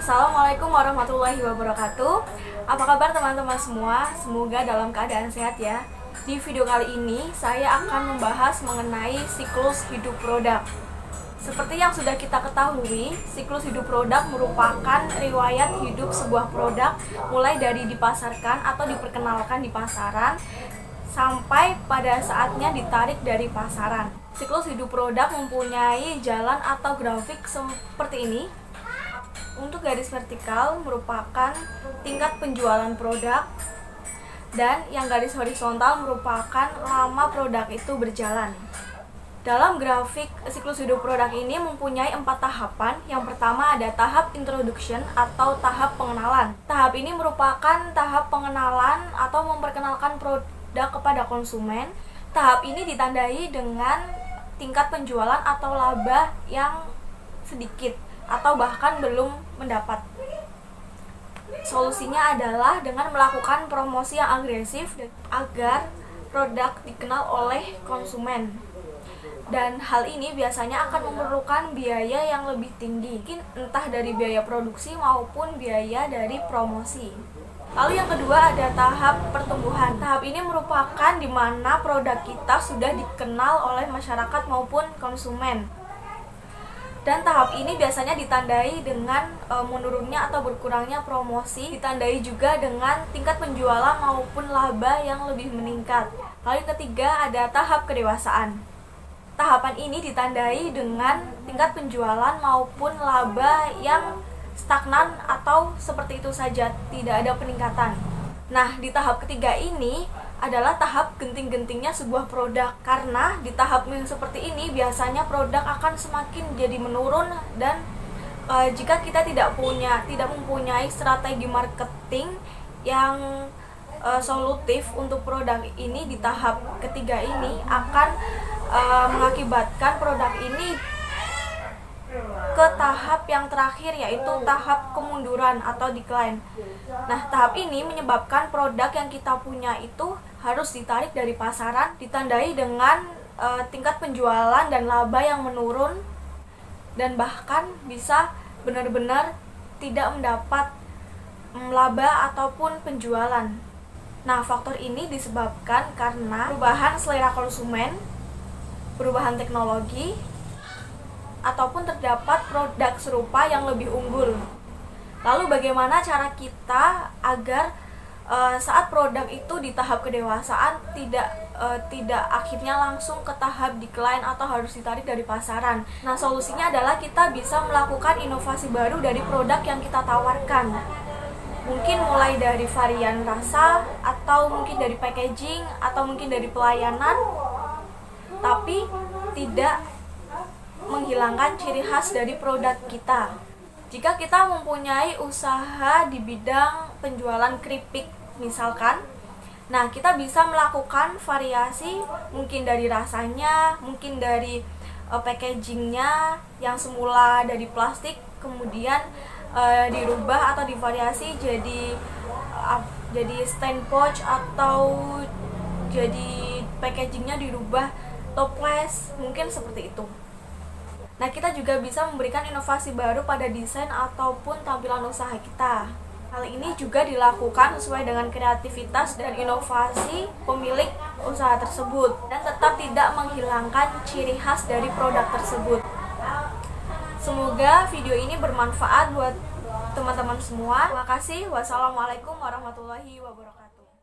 Assalamualaikum warahmatullahi wabarakatuh. Apa kabar teman-teman semua? Semoga dalam keadaan sehat ya. Di video kali ini saya akan membahas mengenai siklus hidup produk. Seperti yang sudah kita ketahui, siklus hidup produk merupakan riwayat hidup sebuah produk mulai dari dipasarkan atau diperkenalkan di pasaran sampai pada saatnya ditarik dari pasaran. Siklus hidup produk mempunyai jalan atau grafik seperti ini. Untuk garis vertikal merupakan tingkat penjualan produk, dan yang garis horizontal merupakan lama produk itu berjalan. Dalam grafik siklus hidup produk ini mempunyai 4 tahapan. Yang pertama ada tahap introduction atau tahap pengenalan. Tahap ini merupakan tahap pengenalan atau memperkenalkan produk kepada konsumen. Tahap ini ditandai dengan tingkat penjualan atau laba yang sedikit atau bahkan belum mendapat. Solusinya adalah dengan melakukan promosi yang agresif agar produk dikenal oleh konsumen. Dan hal ini biasanya akan memerlukan biaya yang lebih tinggi, mungkin entah dari biaya produksi maupun biaya dari promosi. Lalu yang kedua ada tahap pertumbuhan. Tahap ini merupakan di mana produk kita sudah dikenal oleh masyarakat maupun konsumen. Dan tahap ini biasanya ditandai dengan menurunnya atau berkurangnya promosi, ditandai juga dengan tingkat penjualan maupun laba yang lebih meningkat. Lalu yang ketiga ada tahap kedewasaan. Tahapan ini ditandai dengan tingkat penjualan maupun laba yang stagnan atau seperti itu saja, tidak ada peningkatan. Nah, di tahap ketiga ini adalah tahap genting-gentingnya sebuah produk, karena di tahap yang seperti ini biasanya produk akan semakin jadi menurun, dan jika kita tidak mempunyai strategi marketing yang solutif untuk produk ini, di tahap ketiga ini akan mengakibatkan produk ini ke tahap yang terakhir, yaitu tahap kemunduran atau decline. Nah, tahap ini menyebabkan produk yang kita punya itu harus ditarik dari pasaran, ditandai dengan tingkat penjualan dan laba yang menurun, dan bahkan bisa benar-benar tidak mendapat laba ataupun penjualan. Nah, faktor ini disebabkan karena perubahan selera konsumen, perubahan teknologi, ataupun terdapat produk serupa yang lebih unggul. Lalu bagaimana cara kita agar saat produk itu di tahap kedewasaan tidak akhirnya langsung ke tahap decline atau harus ditarik dari pasaran? Nah, solusinya adalah kita bisa melakukan inovasi baru dari produk yang kita tawarkan. Mungkin mulai dari varian rasa, atau mungkin dari packaging, atau mungkin dari pelayanan, tapi tidak menghilangkan ciri khas dari produk kita. Jika kita mempunyai usaha di bidang penjualan keripik misalkan, nah kita bisa melakukan variasi, mungkin dari rasanya, mungkin dari packagingnya yang semula dari plastik kemudian dirubah atau divariasi jadi stand pouch, atau jadi packagingnya dirubah toples, mungkin seperti itu. Nah, kita juga bisa memberikan inovasi baru pada desain ataupun tampilan usaha kita. Hal ini juga dilakukan sesuai dengan kreativitas dan inovasi pemilik usaha tersebut, dan tetap tidak menghilangkan ciri khas dari produk tersebut. Semoga video ini bermanfaat buat teman-teman semua. Terima kasih. Wassalamualaikum warahmatullahi wabarakatuh.